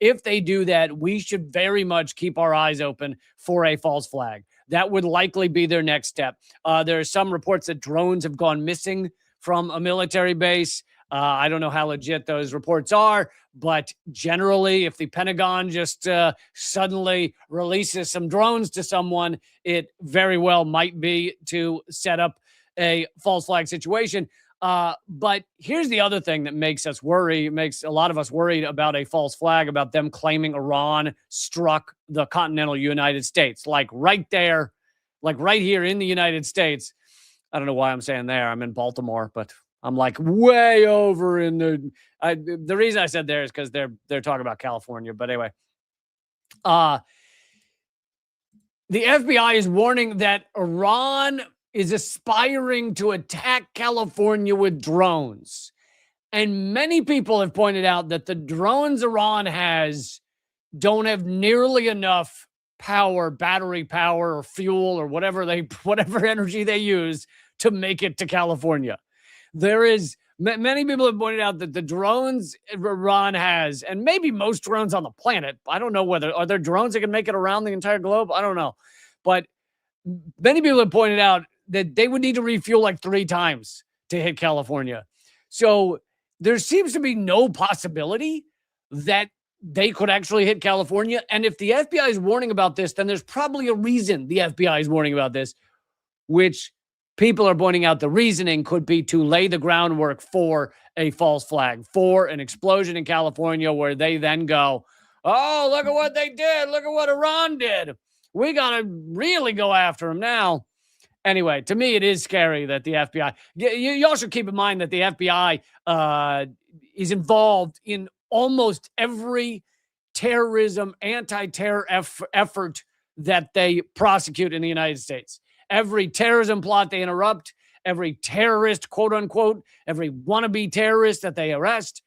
If they do that, we should very much keep our eyes open for a false flag. That would likely be their next step. There are some reports that drones have gone missing from a military base. I don't know how legit those reports are, but generally, if the Pentagon just suddenly releases some drones to someone, it very well might be to set up a false flag situation. But here's the other thing that makes us worry, makes a lot of us worried about a false flag, about them claiming Iran struck the continental United States, like right there, like right here in the United States. I don't know why I'm saying there. I'm in Baltimore, but I'm like way over in the reason I said there is because they're talking about California. But anyway, the FBI is warning that Iran is aspiring to attack California with drones. And many people have pointed out that the drones Iran has don't have nearly enough power, battery power, or fuel, or whatever energy they use to make it to California. There is many people have pointed out that the drones Iran has, and maybe most drones on the planet, I don't know are there drones that can make it around the entire globe? I don't know. But many people have pointed out that they would need to refuel like 3 times to hit California. So there seems to be no possibility that they could actually hit California. And if the FBI is warning about this, then there's probably a reason the FBI is warning about this, which people are pointing out the reasoning could be to lay the groundwork for a false flag, for an explosion in California where they then go, oh, look at what they did. Look at what Iran did. We got to really go after them now. Anyway, to me, it is scary that the FBI, you also keep in mind that the FBI is involved in almost every terrorism, anti-terror effort that they prosecute in the United States. Every terrorism plot they interrupt, every terrorist, quote unquote, every wannabe terrorist that they arrest,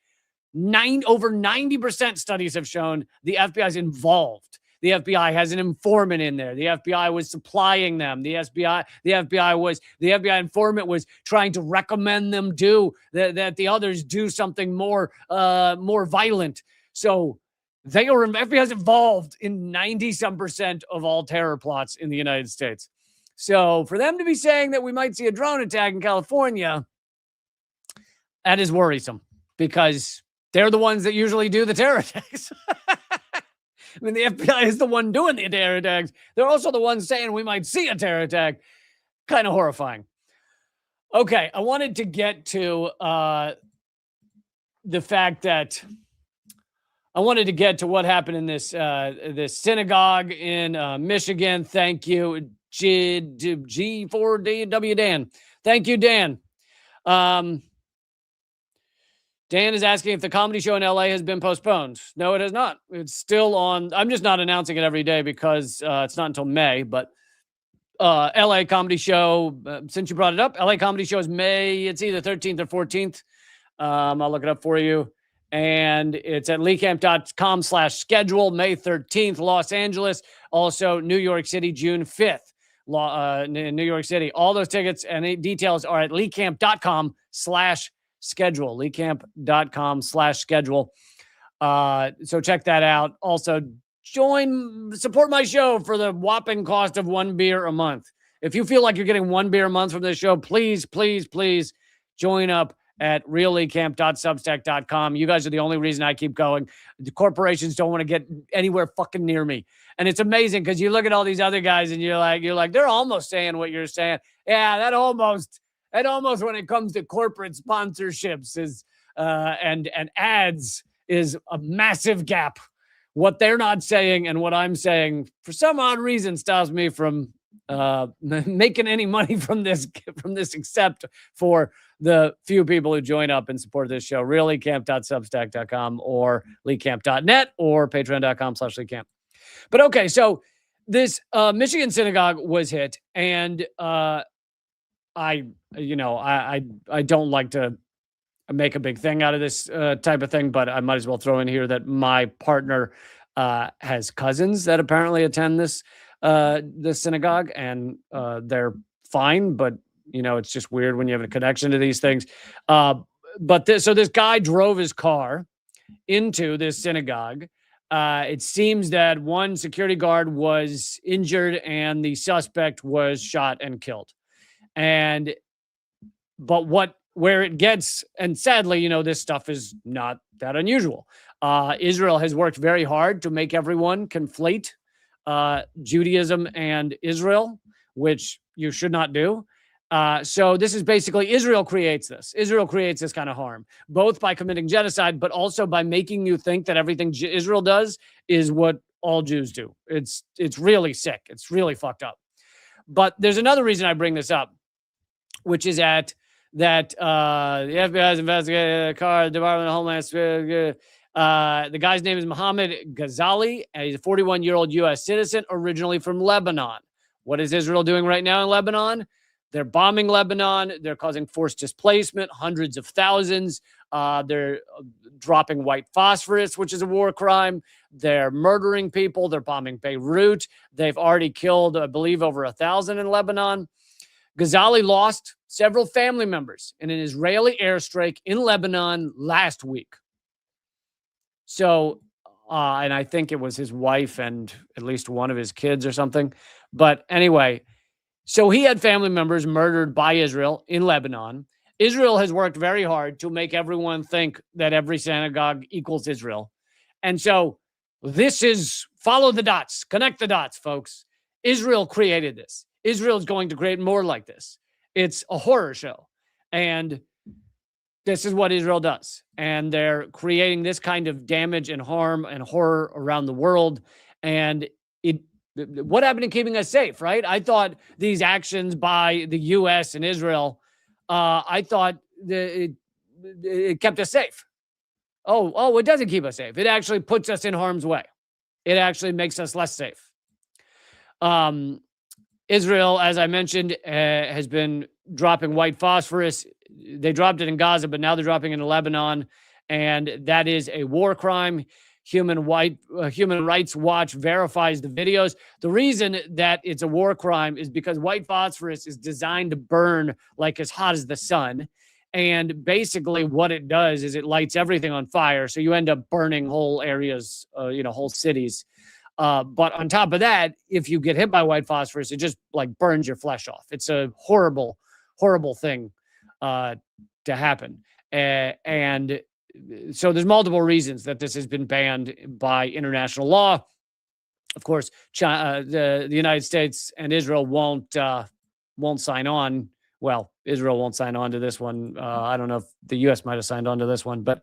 over 90% studies have shown the FBI is involved. The FBI has an informant in there. The FBI was supplying them. The FBI informant was trying to recommend them that the others do something more violent. So FBI is involved in 90-some% of all terror plots in the United States. So for them to be saying that we might see a drone attack in California, that is worrisome because they're the ones that usually do the terror attacks. I mean, the FBI is the one doing the terror attacks. They're also the ones saying we might see a terror attack. Kind of horrifying. Okay, I wanted to get to the fact that what happened in this synagogue in Michigan. Thank you, G4DW Dan. Thank you, Dan. Dan is asking if the comedy show in LA has been postponed. No, it has not. It's still on. I'm just not announcing it every day because it's not until May. But LA comedy show, since you brought it up, LA comedy show is May. It's either 13th or 14th. I'll look it up for you. And it's at leecamp.com/schedule, May 13th, Los Angeles. Also, New York City, June 5th, in New York City. All those tickets and details are at leecamp.com/schedule, leecamp.com/schedule. So check that out. Also, support my show for the whopping cost of 1 beer a month. If you feel like you're getting 1 beer a month from this show, please, please, please join up at reallycamp.substack.com. You guys are the only reason I keep going. The corporations don't want to get anywhere fucking near me. And it's amazing because you look at all these other guys and you're like, they're almost saying what you're saying. Yeah, that almost when it comes to corporate sponsorships is and ads is a massive gap. What they're not saying and what I'm saying, for some odd reason, stops me from making any money from this except for the few people who join up and support this show. Reallycamp.substack.com or leecamp.net or patreon.com/leecamp. But okay, so this Michigan synagogue was hit, and I don't like to make a big thing out of this type of thing, but I might as well throw in here that my partner has cousins that apparently attend this synagogue, and they're fine, but it's just weird when you have a connection to these things. So this guy drove his car into this synagogue. It seems that one security guard was injured and the suspect was shot and killed. Where it gets, and sadly, this stuff is not that unusual. Israel has worked very hard to make everyone conflate Judaism and Israel, which you should not do. So this is basically Israel creates this. Israel creates this kind of harm, both by committing genocide, but also by making you think that everything Israel does is what all Jews do. It's really sick. It's really fucked up. But there's another reason I bring this up, which is that the FBI has investigated the car, the Department of Homeland Security. The guy's name is Mohammed Ghazali, and he's a 41-year-old U.S. citizen, originally from Lebanon. What is Israel doing right now in Lebanon? They're bombing Lebanon. They're causing forced displacement, hundreds of thousands. They're dropping white phosphorus, which is a war crime. They're murdering people. They're bombing Beirut. They've already killed, I believe, over 1,000 in Lebanon. Ghazali lost several family members in an Israeli airstrike in Lebanon last week. So, and I think it was his wife and at least one of his kids or something. But anyway, so he had family members murdered by Israel in Lebanon. Israel has worked very hard to make everyone think that every synagogue equals Israel. And so this is, follow the dots, connect the dots, folks. Israel created this. Israel is going to create more like this. It's a horror show. And this is what Israel does. And they're creating this kind of damage and harm and horror around the world. And what happened to keeping us safe, right? I thought these actions by the U.S. and Israel, I thought it kept us safe. Oh, it doesn't keep us safe. It actually puts us in harm's way. It actually makes us less safe. Israel, as I mentioned, has been dropping white phosphorus. They dropped it in Gaza, but now they're dropping it in Lebanon, and that is a war crime. Human Rights Watch verifies the videos. The reason that it's a war crime is because white phosphorus is designed to burn like as hot as the sun. And basically what it does is it lights everything on fire. So you end up burning whole areas, whole cities. But on top of that, if you get hit by white phosphorus, it just like burns your flesh off. It's a horrible, horrible thing to happen. And so there's multiple reasons that this has been banned by international law. Of course, the United States and Israel won't sign on. Well, Israel won't sign on to this one. I don't know if the U.S. might have signed on to this one, but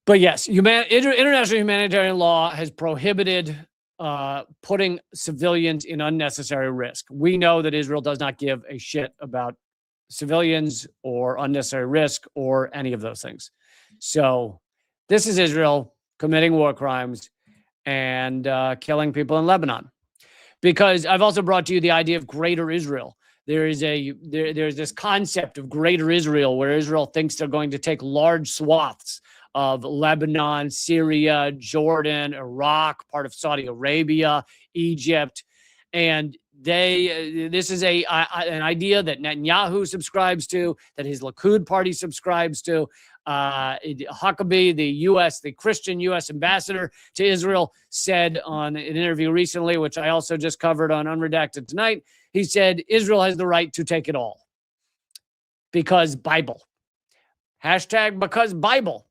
yes, international humanitarian law has prohibited putting civilians in unnecessary risk. We know that Israel does not give a shit about civilians or unnecessary risk or any of those things. So this is Israel committing war crimes and killing people in Lebanon. Because I've also brought to you the idea of greater Israel. There's this concept of greater Israel where Israel thinks they're going to take large swaths of Lebanon, Syria, Jordan, Iraq, part of Saudi Arabia, Egypt. And this is an idea that Netanyahu subscribes to, that his Likud party subscribes to. Huckabee, the Christian U.S. ambassador to Israel, said on an interview recently, which I also just covered on Unredacted Tonight, he said, Israel has the right to take it all. because Bible. Hashtag because Bible.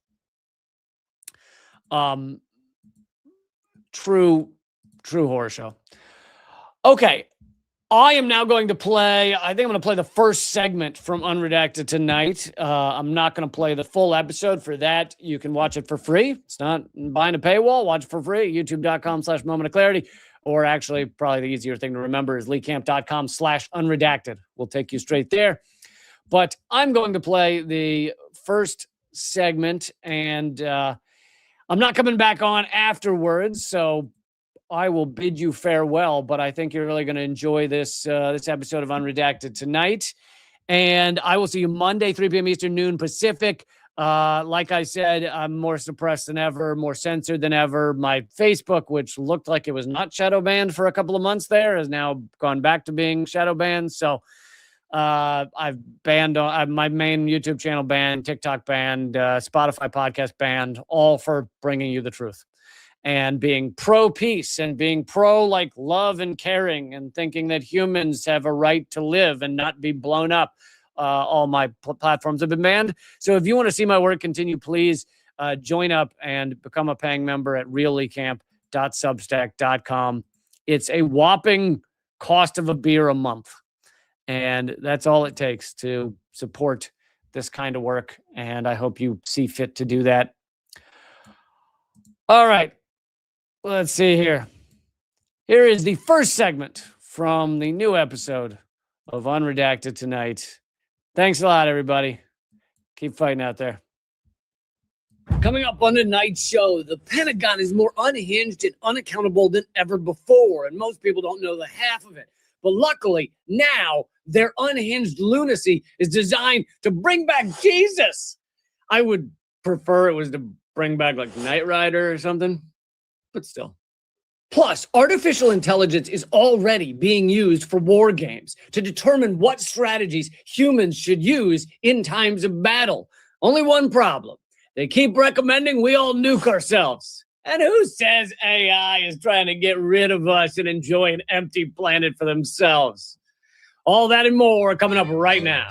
True horror show. Okay. I am now going to play, I think I'm going to play the first segment from Unredacted Tonight. I'm not going to play the full episode. For that, you can watch it for free. It's not behind a paywall. Watch it for free. YouTube.com/moment of clarity. Or actually, probably the easier thing to remember is leecamp.com/unredacted. We'll take you straight there. But I'm going to play the first segment, and I'm not coming back on afterwards, so I will bid you farewell, but I think you're really going to enjoy this episode of Unredacted Tonight. And I will see you Monday, 3 p.m. Eastern, noon Pacific. Like I said, I'm more suppressed than ever, more censored than ever. My Facebook, which looked like it was not shadow banned for a couple of months there, has now gone back to being shadow banned. So I've banned my main YouTube channel banned, TikTok banned, Spotify podcast banned, all for bringing you the truth. And being pro-peace and being pro-like love and caring and thinking that humans have a right to live and not be blown up. All my platforms have been banned. So if you want to see my work continue, please join up and become a paying member at reallycamp.substack.com. It's a whopping cost of a beer a month. And that's all it takes to support this kind of work. And I hope you see fit to do that. All right. Let's see here. Here is the first segment from the new episode of Unredacted Tonight. Thanks a lot, everybody. Keep fighting out there. Coming up on tonight's show, the Pentagon is more unhinged and unaccountable than ever before, and most people don't know the half of it. But luckily, now their unhinged lunacy is designed to bring back Jesus. I would prefer it was to bring back like Knight Rider or something. But still. Plus, artificial intelligence is already being used for war games to determine what strategies humans should use in times of battle. Only one problem. They keep recommending we all nuke ourselves. And who says AI is trying to get rid of us and enjoy an empty planet for themselves? All that and more coming up right now.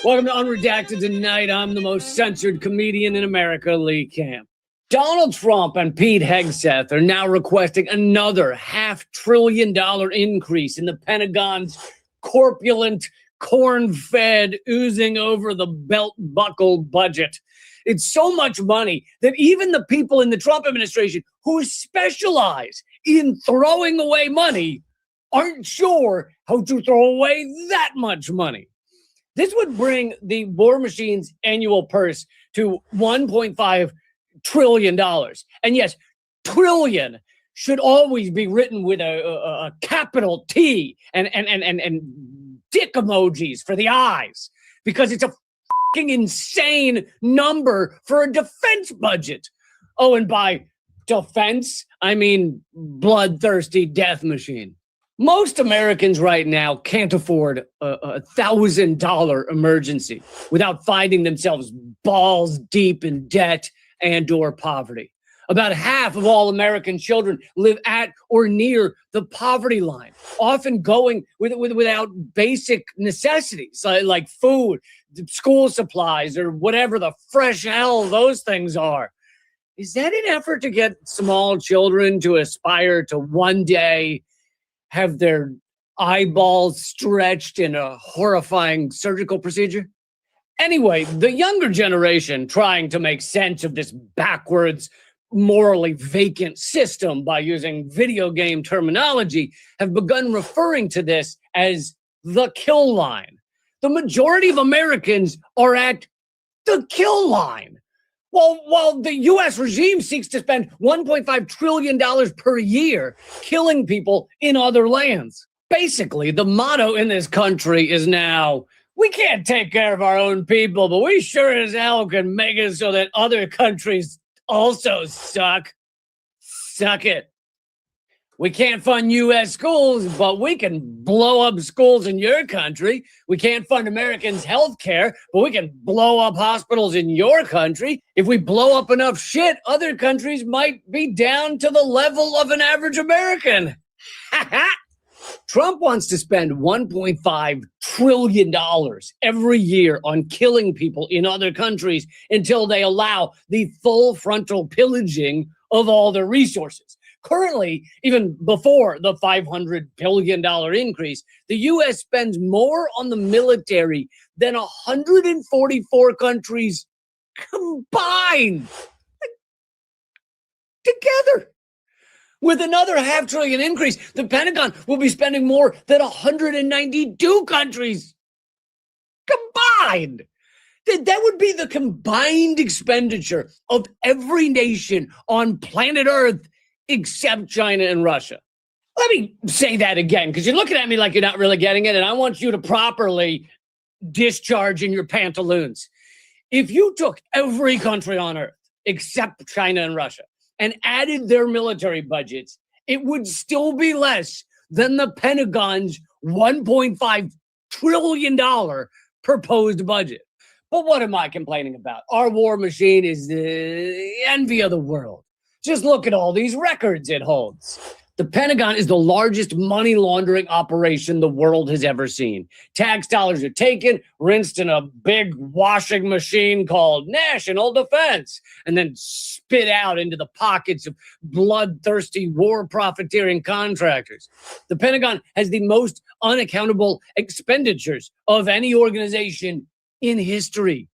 Welcome to Unredacted Tonight. I'm the most censored comedian in America, Lee Camp. Donald Trump and Pete Hegseth are now requesting another $500 billion increase in the Pentagon's corpulent, corn-fed, oozing over the belt-buckle budget. It's so much money that even the people in the Trump administration who specialize in throwing away money aren't sure how to throw away that much money. This would bring the War Machine's annual purse to $1.5 trillion. And yes, trillion should always be written with a capital T and dick emojis for the eyes, because it's a fucking insane number for a defense budget. Oh, and by defense, I mean bloodthirsty death machine. Most Americans right now can't afford a $1,000 emergency without finding themselves balls deep in debt and or poverty. About half of all American children live at or near the poverty line, often going without basic necessities like food, school supplies, or whatever the fresh hell those things are. Is that an effort to get small children to aspire to one day have their eyeballs stretched in a horrifying surgical procedure? Anyway, the younger generation trying to make sense of this backwards, morally vacant system by using video game terminology have begun referring to this as the kill line. The majority of Americans are at the kill line. While the U.S. regime seeks to spend $1.5 trillion per year killing people in other lands. Basically, the motto in this country is now, we can't take care of our own people, but we sure as hell can make it so that other countries also suck. Suck it. We can't fund U.S. schools, but we can blow up schools in your country. We can't fund Americans' health care, but we can blow up hospitals in your country. If we blow up enough shit, other countries might be down to the level of an average American. Trump wants to spend $1.5 trillion every year on killing people in other countries until they allow the full frontal pillaging of all their resources. Currently, even before the $500 billion increase, the U.S. spends more on the military than 144 countries combined. Together. With another $500 billion increase, the Pentagon will be spending more than 192 countries combined. That would be the combined expenditure of every nation on planet Earth except China and Russia. Let me say that again, because you're looking at me like you're not really getting it, and I want you to properly discharge in your pantaloons. If you took every country on Earth except China and Russia and added their military budgets, it would still be less than the Pentagon's $1.5 trillion proposed budget. But what am I complaining about? Our war machine is the envy of the world. Just look at all these records it holds. The Pentagon is the largest money laundering operation the world has ever seen. Tax dollars are taken, rinsed in a big washing machine called National Defense, and then spit out into the pockets of bloodthirsty war profiteering contractors. The Pentagon has the most unaccountable expenditures of any organization in history.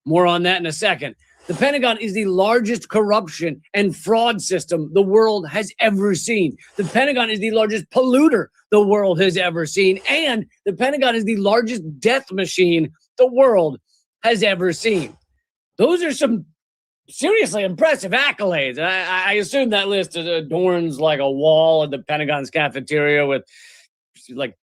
More on that in a second. The Pentagon is the largest corruption and fraud system the world has ever seen. The Pentagon is the largest polluter the world has ever seen. And the Pentagon is the largest death machine the world has ever seen. Those are some seriously impressive accolades. I assume that list adorns like a wall at the Pentagon's cafeteria with like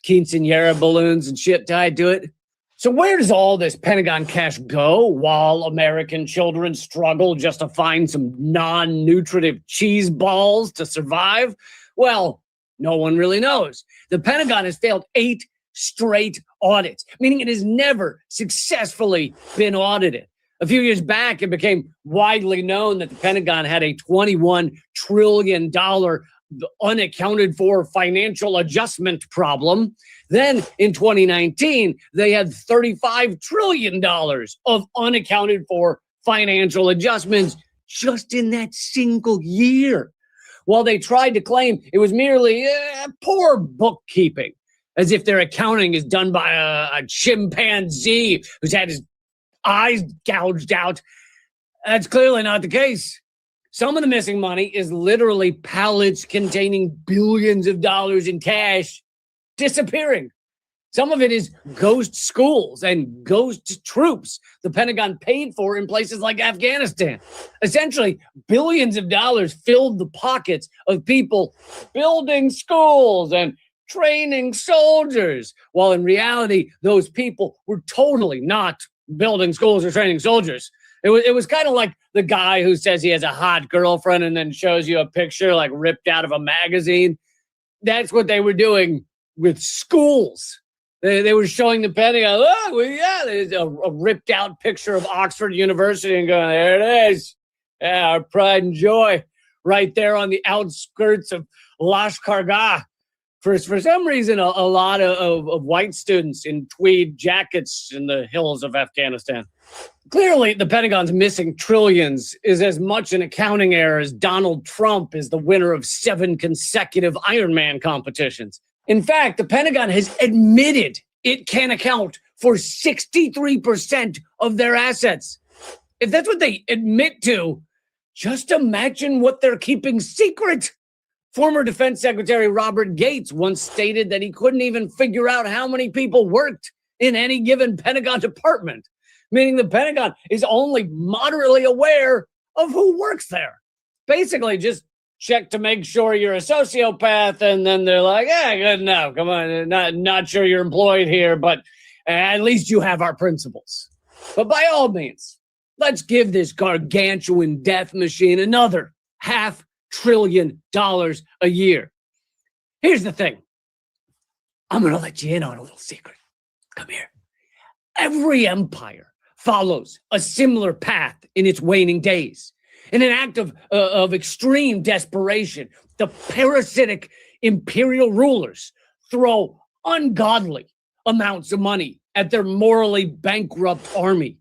quinceañera balloons and shit tied to it. So where does all this Pentagon cash go while American children struggle just to find some non-nutritive cheese balls to survive? Well, no one really knows. The Pentagon has failed 8 straight audits, meaning it has never successfully been audited. A few years back, it became widely known that the Pentagon had a $21 trillion unaccounted for financial adjustment problem. Then in 2019, they had $35 trillion of unaccounted for financial adjustments just in that single year. While they tried to claim it was merely poor bookkeeping, as if their accounting is done by a chimpanzee who's had his eyes gouged out. That's clearly not the case. Some of the missing money is literally pallets containing billions of dollars in cash disappearing. Some of it is ghost schools and ghost troops the Pentagon paid for in places like Afghanistan. Essentially, billions of dollars filled the pockets of people building schools and training soldiers, while in reality, those people were totally not building schools or training soldiers. It was kind of like the guy who says he has a hot girlfriend and then shows you a picture like ripped out of a magazine. That's what they were doing with schools. They were showing the Pentagon, oh, well, yeah, there's a ripped out picture of Oxford University and going, there it is. Yeah, our pride and joy right there on the outskirts of Lashkar-Gah. For some reason, a lot of white students in tweed jackets in the hills of Afghanistan. Clearly, the Pentagon's missing trillions is as much an accounting error as Donald Trump is the winner of 7 consecutive Ironman competitions. In fact, the Pentagon has admitted it can account for 63% of their assets. If that's what they admit to, just imagine what they're keeping secret. Former Defense Secretary Robert Gates once stated that he couldn't even figure out how many people worked in any given Pentagon department, meaning the Pentagon is only moderately aware of who works there. Basically, just check to make sure you're a sociopath, and then they're like, yeah, good enough. Come on, not sure you're employed here, but at least you have our principles. But by all means, let's give this gargantuan death machine another $500 billion a year. Here's the thing. I'm going to let you in on a little secret. Come here. Every empire follows a similar path in its waning days. In an act of extreme desperation, the parasitic imperial rulers throw ungodly amounts of money at their morally bankrupt army,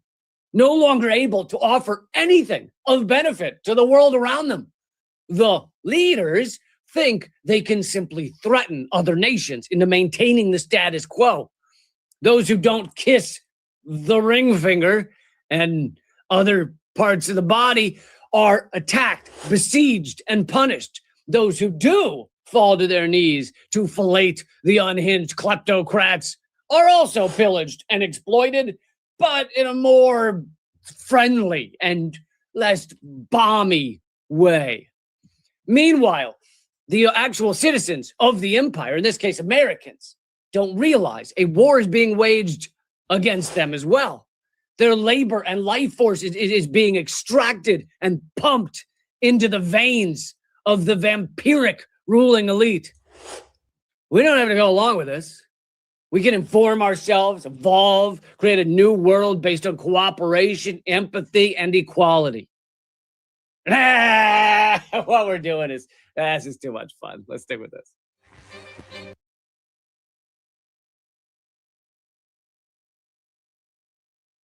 no longer able to offer anything of benefit to the world around them. The leaders think they can simply threaten other nations into maintaining the status quo. Those who don't kiss the ring finger and other parts of the body are attacked, besieged, and punished. Those who do fall to their knees to fillet the unhinged kleptocrats are also pillaged and exploited, but in a more friendly and less balmy way. Meanwhile, the actual citizens of the empire, in this case Americans, don't realize a war is being waged against them as well. Their labor and life force is being extracted and pumped into the veins of the vampiric ruling elite. We don't have to go along with this. We can inform ourselves, evolve, create a new world based on cooperation, empathy, and equality. What we're doing is, this is too much fun. Let's stick with this.